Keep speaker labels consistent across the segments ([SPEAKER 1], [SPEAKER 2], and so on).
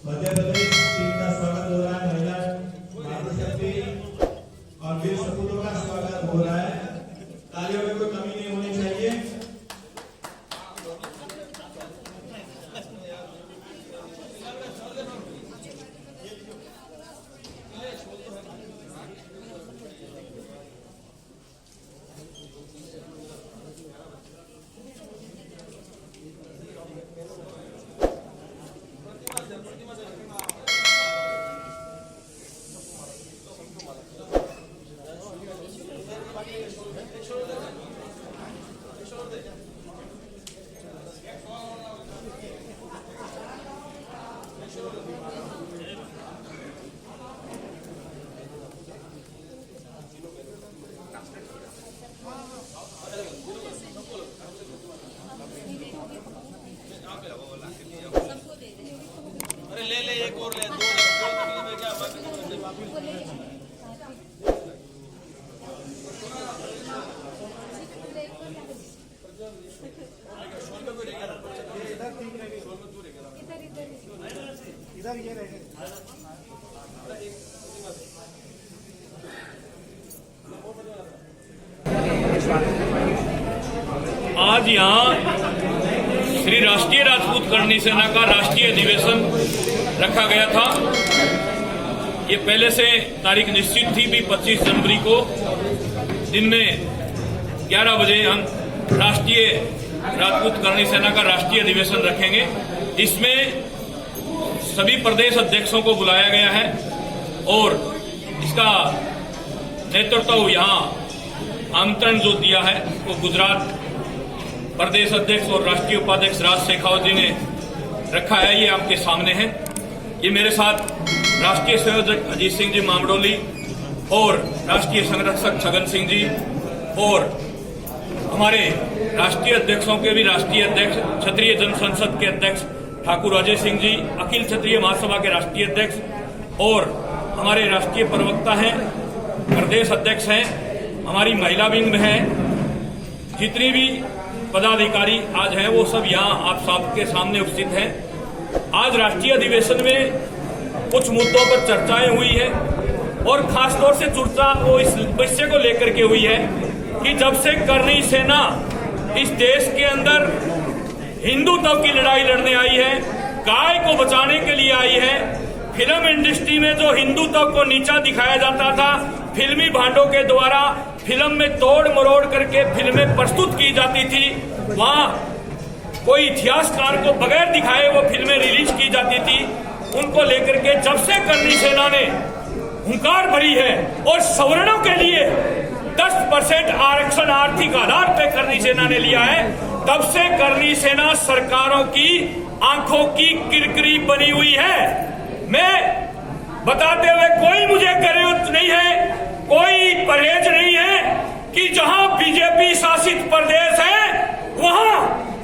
[SPEAKER 1] Madhya Pradesh team का स्वागत हो रहा है। महिला मातृशक्ति और वीर सपूतों का स्वागत हो रहा है। तालियों में कोई कमी नहीं होनी चाहिए।
[SPEAKER 2] अरे ले ले एक और ले दो में क्या
[SPEAKER 3] इधर ये रहे
[SPEAKER 4] आज यहाँ श्री राष्ट्रीय राजपूत करणी सेना का राष्ट्रीय अधिवेशन रखा गया था। ये पहले से तारीख निश्चित थी भी 25 जनवरी को दिन में 11 बजे हम राष्ट्रीय राजपूत करणी सेना का राष्ट्रीय अधिवेशन रखेंगे। इसमें सभी प्रदेश अध्यक्षों को बुलाया गया है और इसका नेतृत्व यहाँ आमंत्रण जो दिया है वो गुजरात प्रदेश अध्यक्ष और राष्ट्रीय उपाध्यक्ष राज शेखावत जी ने रखा है। ये आपके सामने है। ये मेरे साथ राष्ट्रीय संयोजक अजीत सिंह जी मामडोली और राष्ट्रीय संरक्षक छगन सिंह जी और हमारे राष्ट्रीय अध्यक्षों के भी राष्ट्रीय अध्यक्ष क्षत्रिय जन संसद के अध्यक्ष ठाकुर अजय सिंह जी, अखिल क्षत्रिय महासभा के राष्ट्रीय अध्यक्ष और हमारे राष्ट्रीय प्रवक्ता हैं, प्रदेश अध्यक्ष हैं, हमारी महिला विंग में है, जितनी भी पदाधिकारी आज हैं वो सब यहाँ आप सबके सामने उपस्थित हैं। आज राष्ट्रीय अधिवेशन में कुछ मुद्दों पर चर्चाएं हुई है और खासतौर से चर्चा वो इस विषय को लेकर के हुई है कि जब से करणी सेना इस देश के अंदर हिंदुत्व की लड़ाई लड़ने आई है, गाय को बचाने के लिए आई है, फिल्म इंडस्ट्री में जो हिंदुत्व को नीचा दिखाया जाता था, फिल्मी भांडों के द्वारा फिल्म में तोड़ मरोड़ करके फिल्में प्रस्तुत की जाती थी, वहाँ कोई इतिहासकार को बगैर दिखाए वो फिल्में रिलीज की जाती थी, उनको लेकर के जब से करणी सेना ने हुंकार भरी है और सवर्णों के लिए 10% आरक्षण आर्थिक आधार पे करणी सेना ने लिया है, तब से करणी सेना सरकारों की आंखों की किरकिरी बनी हुई है। मैं बताते हुए कोई मुझे गिरफ्त नहीं है, कोई परहेज नहीं है कि जहां बीजेपी शासित प्रदेश है वहां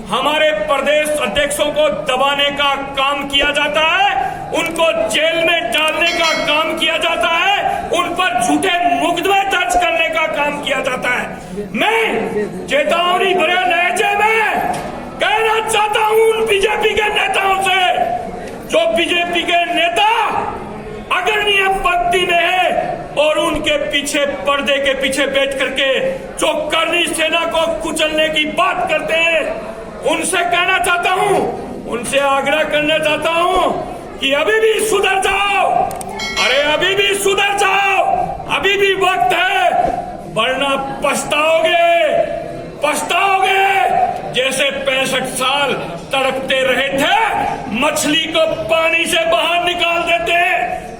[SPEAKER 4] हमारे प्रदेश अध्यक्षों को दबाने का काम किया जाता है, उनको जेल में डालने का काम किया जाता है, उन पर झूठे मुकदमे दर्ज करने का काम किया जाता है। मैं चेतावनी भरे लहजे में कहना चाहता हूं उन बीजेपी के नेताओं से, जो बीजेपी के नेता अग्रणीय पंक्ति में है और उनके पीछे पर्दे के पीछे बैठ करके जो करणी सेना को कुचलने की बात करते हैं, उनसे कहना चाहता हूं, उनसे आग्रह करना चाहता हूं कि अभी भी सुधर जाओ। अरे अभी भी सुधर जाओ, अभी भी वक्त है, वरना पछताओगे जैसे 65 साल तड़पते रहे थे मछली को पानी से बाहर निकाल देते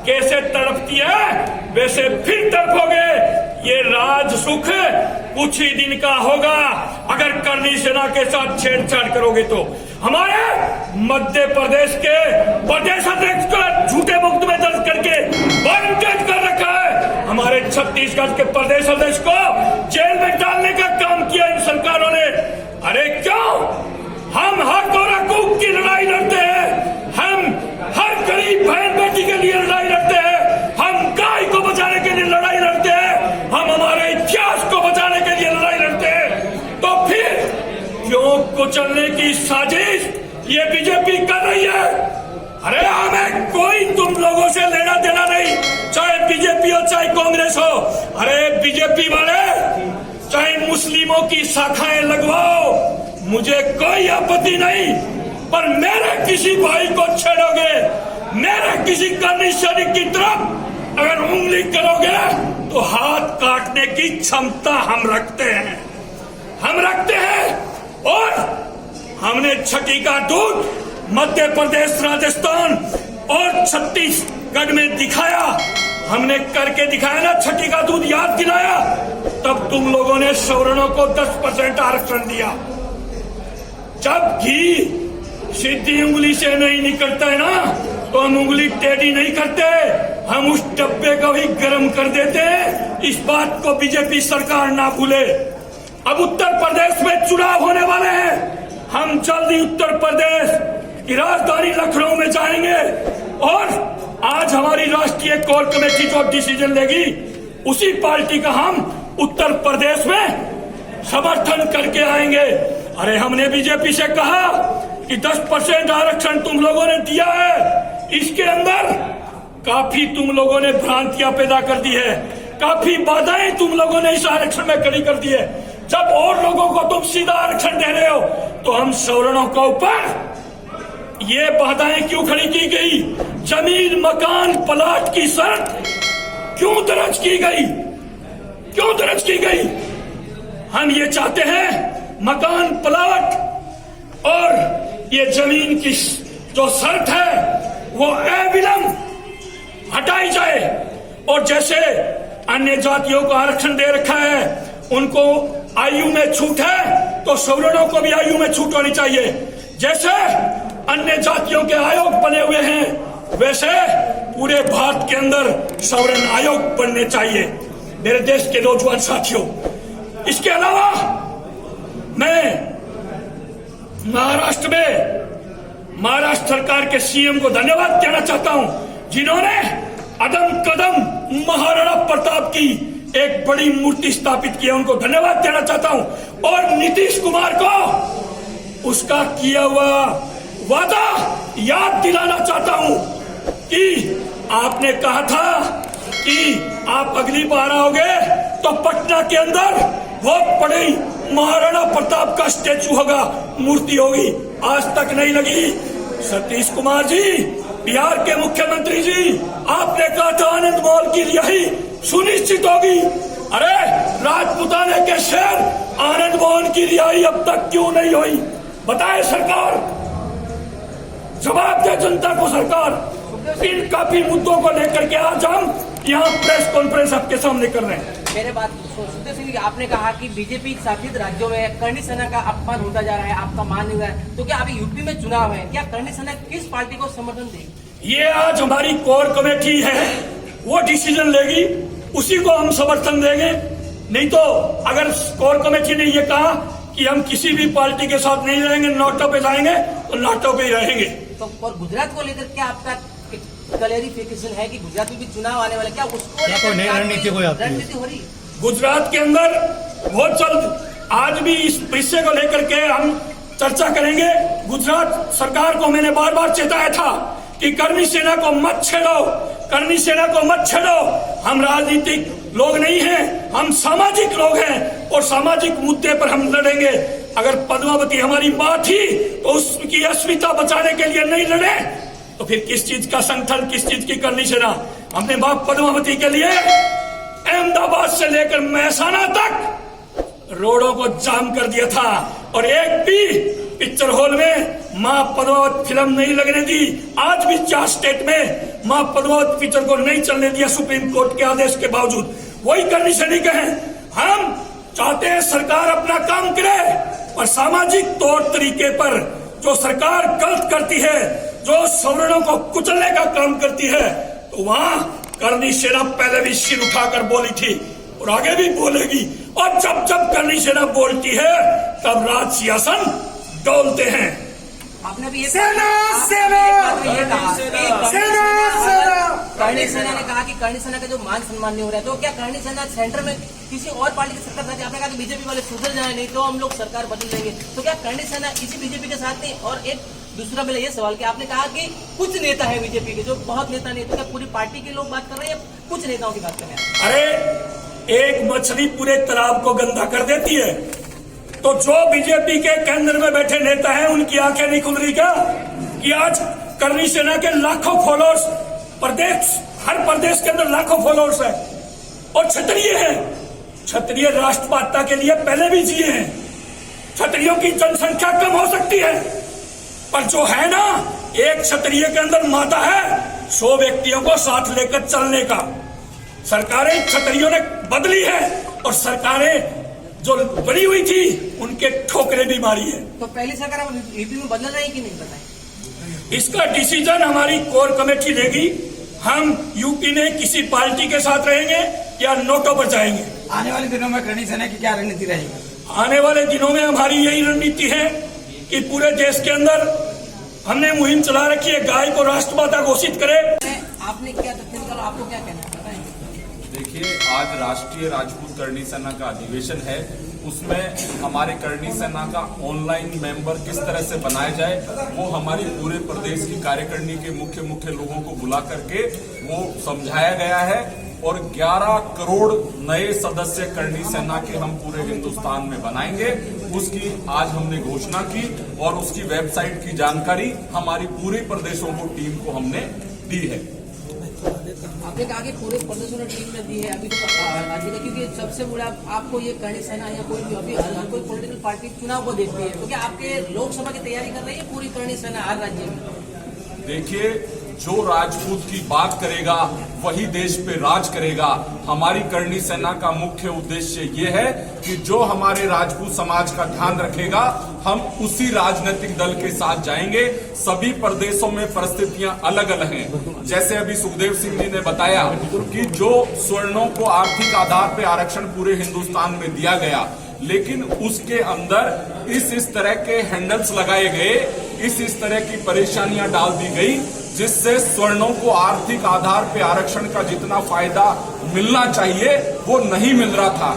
[SPEAKER 4] कैसे तड़पती है वैसे फिर तड़पोगे। ये राज सुख कुछ ही दिन का होगा अगर करनी सेना के साथ छेड़छाड़ करोगे तो। हमारे मध्य प्रदेश के प्रदेश अध्यक्ष को झूठे मुक्त में दर्ज करके वारंटेड कर रखा है। हमारे छत्तीसगढ़ के प्रदेश अध्यक्ष को जेल में डालने का काम किया इन सरकारों ने। अरे क्यों? हम हक और हकूक की लड़ाई लड़ते हैं, हम हर गरीब बहन बेटी के लिए लड़ाई लड़ते हैं, हम गाय को बचाने के लिए लड़ाई लड़ते हैं, हम हमारे इतिहास को बचाने के लिए लड़ाई लड़ते हैं। तो फिर क्यों कुचलने की साजिश ये बीजेपी कर रही है? अरे हमें कोई तुम लोगों से लेना देना नहीं, चाहे बीजेपी हो चाहे कांग्रेस हो। अरे बीजेपी वाले चाहे मुस्लिमों की शाखाएं लगवाओ, मुझे कोई आपत्ति नहीं, पर मेरे किसी भाई को छेड़ोगे, मेरे किसी करनी सैनिक की तरफ अगर उंगली करोगे तो हाथ काटने की क्षमता हम रखते हैं, हम रखते हैं। और हमने छठी का दूध मध्य प्रदेश, राजस्थान और छत्तीसगढ़ में दिखाया, हमने करके दिखाया ना, छठी का दूध याद दिलाया। तब तुम लोगों ने सवर्णों को 10% आरक्षण दिया। जब घी सीधी उंगली से नहीं निकलता है ना, तो हम उंगली टेढ़ी नहीं करते, हम उस डब्बे को भी गर्म कर देते हैं। इस बात को बीजेपी सरकार ना भूले। अब उत्तर प्रदेश में चुनाव होने वाले हैं, हम जल्दी उत्तर प्रदेश की राजधानी लखनऊ में जाएंगे और आज हमारी राष्ट्रीय कोर कमेटी जो डिसीजन लेगी उसी पार्टी का हम उत्तर प्रदेश में समर्थन करके आएंगे। अरे हमने बीजेपी से कहा कि 10% आरक्षण तुम लोगों ने दिया है, इसके अंदर काफी तुम लोगों ने भ्रांतियां पैदा कर दी है, काफी बाधाएं तुम लोगों ने इस आरक्षण में खड़ी कर दी है। जब और लोगों को तुम सीधा आरक्षण दे रहे हो तो हम सवर्णों के ऊपर ये बाधाएं क्यों खड़ी की गई? जमीन, मकान, प्लाट की शर्त क्यों दर्ज की गई? क्यों दर्ज की गई? हम ये चाहते हैं मकान, प्लाट और ये जमीन की जो शर्त है वो अविलंब हटाई जाए। और जैसे अन्य जातियों को आरक्षण दे रखा है, उनको आयु में छूट है तो सवर्णों को भी आयु में छूट होनी चाहिए। जैसे अन्य जातियों के आयोग बने हुए हैं वैसे पूरे भारत के अंदर सवर्ण आयोग बनने चाहिए मेरे देश के नौजवान साथियों। इसके अलावा मैं महाराष्ट्र सरकार के सीएम को धन्यवाद देना चाहता हूं, जिन्होंने अदम कदम महाराणा प्रताप की एक बड़ी मूर्ति स्थापित की है, उनको धन्यवाद देना चाहता हूं। और नीतीश कुमार को उसका किया हुआ वादा याद दिलाना चाहता हूं कि आपने कहा था कि आप अगली बार आओगे तो पटना के अंदर बहुत बड़ी महाराणा प्रताप का स्टेचू होगा, मूर्ति होगी। आज तक नहीं लगी। सतीश कुमार जी, बिहार के मुख्यमंत्री जी, आपने कहा था आनंद मॉल की रिहाई सुनिश्चित होगी। अरे राजपुताने के शहर आनंद मॉल की रिहाई अब तक क्यों नहीं हुई? बताए सरकार, जवाब दे जनता को सरकार। इन काफी मुद्दों को लेकर के आज हम यहाँ प्रेस कॉन्फ्रेंस आपके सामने कर रहे हैं।
[SPEAKER 5] मेरे बात सुखदेव सिंह, आपने कहा कि बीजेपी शासित राज्यों में करनी सेना का अपमान होता जा रहा है, आपका मान नहीं हुआ है, तो क्या अभी यूपी में चुनाव है, क्या करनी सेना किस पार्टी को समर्थन देगी?
[SPEAKER 4] ये आज हमारी कोर कमेटी है, वो डिसीजन लेगी, उसी को हम समर्थन देंगे। नहीं तो अगर कोर कमेटी ने ये कहा कि हम किसी भी पार्टी के साथ नहीं रहेंगे, नोटों पे जाएंगे, तो नोटों पे ही रहेंगे।
[SPEAKER 5] तो और गुजरात को लेकर क्या आपका क्लैरिफिकेशन है कि गुजरात में भी चुनाव आने वाला, क्या उसको रणनीति हो रही?
[SPEAKER 4] गुजरात के अंदर बहुत जल्द आज भी इस विषय को लेकर के हम चर्चा करेंगे। गुजरात सरकार को मैंने बार बार चेताया था कि करनी सेना को मत छेड़ो, करनी सेना को मत छेड़ो। हम राजनीतिक लोग नहीं हैं, हम सामाजिक लोग हैं और सामाजिक मुद्दे पर हम लड़ेंगे। अगर पद्मावती हमारी माँ थी तो उसकी अस्मिता बचाने के लिए नहीं लड़े तो फिर किस चीज का संगठन, किस चीज की करनी सेना? हमने मां पद्मावती के लिए अहमदाबाद से लेकर महसाना तक रोडों को जाम कर दिया था और एक भी
[SPEAKER 6] पिक्चर हॉल में मां पद्मावत फिल्म नहीं लगने दी। आज भी 4 स्टेट में मां पद्मावत पिक्चर को नहीं चलने दिया सुप्रीम कोर्ट के आदेश के बावजूद। वही करनी सैनिक हैं। हम चाहते हैं सरकार अपना काम करे, पर सामाजिक तौर तरीके पर जो सरकार गलत करती है, जो सवर्णों को कुचलने का काम करती है, तो वहां करनी सेना पहले भी सिर उठाकर बोली थी और आगे भी बोलेगी। और जब जब करनी सेना बोलती है तब राज सिंहासन डोलते हैं।
[SPEAKER 5] आपने भी
[SPEAKER 3] सेना,
[SPEAKER 5] करणी सेना ने कहा कि करणी सेना का जो मान सम्मान नहीं हो रहा है, तो क्या करणी सेना सेंटर में किसी और पार्टी की सरकार चाहती है? आपने कहा कि बीजेपी वाले सुधर जाए, नहीं तो हम लोग सरकार बदल देंगे, तो क्या करणी सेना इसी बीजेपी के साथ नहीं? और एक दूसरा मेरा ये सवाल कि आपने कहा कि कुछ नेता है बीजेपी के, जो बहुत नेता नहीं, तो क्या पूरी पार्टी के लोग बात कर रहे हैं या कुछ नेताओं की बात कर रहे हैं?
[SPEAKER 6] अरे एक मछली पूरे तालाब को गंदा कर देती है, तो जो बीजेपी के केंद्र में बैठे नेता हैं उनकी आंखें नहीं खुल रही क्या कि आज करनी सेना के लाखों फॉलोअर्स हर प्रदेश के अंदर लाखों फॉलोअर्स है और क्षत्रिय है। क्षत्रिय राष्ट्रवादिता के लिए पहले भी जिए हैं। क्षत्रियों की जनसंख्या कम हो सकती है, पर जो है ना, एक क्षत्रिय के अंदर माता है 100 व्यक्तियों को साथ लेकर चलने का। सरकारें क्षत्रियों ने बदली है और सरकारें जो बनी हुई थी उनके ठोकरे भी मारी है।
[SPEAKER 5] तो पहली सरकार यूपी में बदल रही कि नहीं बताएं?
[SPEAKER 6] इसका डिसीजन हमारी कोर कमेटी लेगी। हम यूपी में किसी पार्टी के साथ रहेंगे या नोटों पर जाएंगे।
[SPEAKER 3] आने वाले दिनों में करणी सेना की क्या रणनीति रहेगी?
[SPEAKER 6] आने वाले दिनों में हमारी यही रणनीति है कि पूरे देश के अंदर हमने मुहिम चला रखी है, गाय को राष्ट्रमाता घोषित करे।
[SPEAKER 5] आपने क्या तथ्य निकाला, आपको क्या कहना है?
[SPEAKER 7] देखिए, आज राष्ट्रीय राजपूत करणी सेना का अधिवेशन है। उसमें हमारे करणी सेना का ऑनलाइन मेंबर किस तरह से बनाया जाए, वो हमारी पूरे प्रदेश की कार्यकारिणी के मुख्य लोगों को बुला करके वो समझाया गया है। और 11 करोड़ नए सदस्य करणी सेना के हम पूरे हिंदुस्तान में बनाएंगे। उसकी आज हमने घोषणा की और उसकी वेबसाइट की जानकारी हमारी पूरे प्रदेशों को टीम को हमने दी है।
[SPEAKER 5] आपने कहा कि पूरे प्रदेशों ने टीम में दी है अभी तो राज्य का, क्योंकि सबसे बड़ा आपको ये करणी सेना या कोई भी अभी हर कोई पॉलिटिकल पार्टी चुनाव को देखती है, तो क्या आपके लोकसभा की तैयारी कर रही है पूरी करणी सेना हर राज्य में?
[SPEAKER 7] देखिए, जो राजपूत की बात करेगा वही देश पे राज करेगा। हमारी करणी सेना का मुख्य उद्देश्य ये है कि जो हमारे राजपूत समाज का ध्यान रखेगा, हम उसी राजनीतिक दल के साथ जाएंगे। सभी प्रदेशों में परिस्थितियां अलग अलग हैं। जैसे अभी सुखदेव सिंह जी ने बताया कि जो स्वर्णों को आर्थिक आधार पे आरक्षण पूरे हिंदुस्तान में दिया गया, लेकिन उसके अंदर इस तरह के हैंडल्स लगाए गए, इस तरह की परेशानियां डाल दी गई, जिससे स्वर्णों को आर्थिक आधार पे आरक्षण का जितना फायदा मिलना चाहिए वो नहीं मिल रहा था।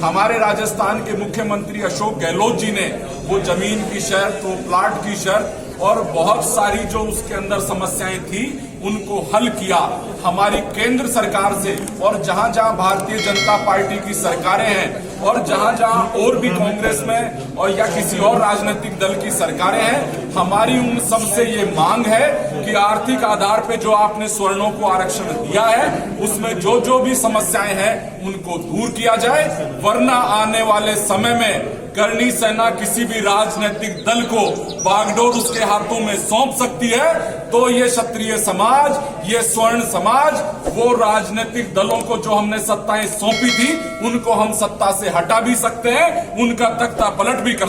[SPEAKER 7] हमारे राजस्थान के मुख्यमंत्री अशोक गहलोत जी ने वो जमीन की शर्त, वो प्लाट की शर्त और बहुत सारी जो उसके अंदर समस्याएं थी उनको हल किया हमारी केंद्र सरकार से। और जहां जहां भारतीय जनता पार्टी की सरकारें हैं और जहां जहां और भी कांग्रेस में और या किसी और राजनीतिक दल की सरकारें हैं, हमारी उन सबसे ये मांग है कि आर्थिक आधार पे जो आपने स्वर्णों को आरक्षण दिया है उसमें जो भी समस्याएं हैं उनको दूर किया जाए, वरना आने वाले समय में करणी सेना किसी भी राजनीतिक दल को बागडोर उसके हाथों में सौंप सकती है। तो ये क्षत्रिय समाज, ये स्वर्ण समाज, वो राजनीतिक दलों को जो हमने सत्ताएं सौंपी थी उनको हम सत्ता से हटा भी सकते हैं, उनका तख्ता पलट भी कर